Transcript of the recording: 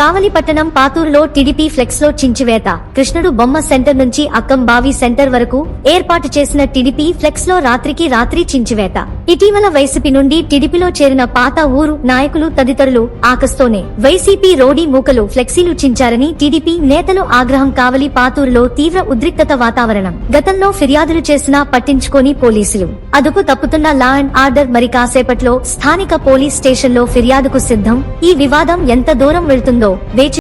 కావలి పట్టణం పాతూరులో TDP flex లో చించివేత. కృష్ణుడు బొమ్మ సెంటర్ నుంచి అక్కం బావి సెంటర్ వరకు ఏర్పాటు చేసిన టీడీపీ ఫ్లెక్స్ లో రాత్రికి రాత్రి చించివేత. ఇటీవల వైసీపీ నుండి టీడీపీలో చేరిన పాత ఊరు నాయకులు తదితరులు ఆకస్తోనే వైసీపీ రోడీ మూకలు ఫ్లెక్సీలు చించారని టీడీపీ నేతలు ఆగ్రహం. కావలి పాతూరులో తీవ్ర ఉద్రిక్తత వాతావరణం. గతంలో ఫిర్యాదులు చేసినా పట్టించుకోని పోలీసులు అదుపు తప్పుతున్న లా అండ్ ఆర్డర్. మరి కాసేపట్లో స్థానిక పోలీస్ స్టేషన్లో ఫిర్యాదుకు సిద్ధం. ఈ వివాదం ఎంత దూరం వెళ్తుందో వేచి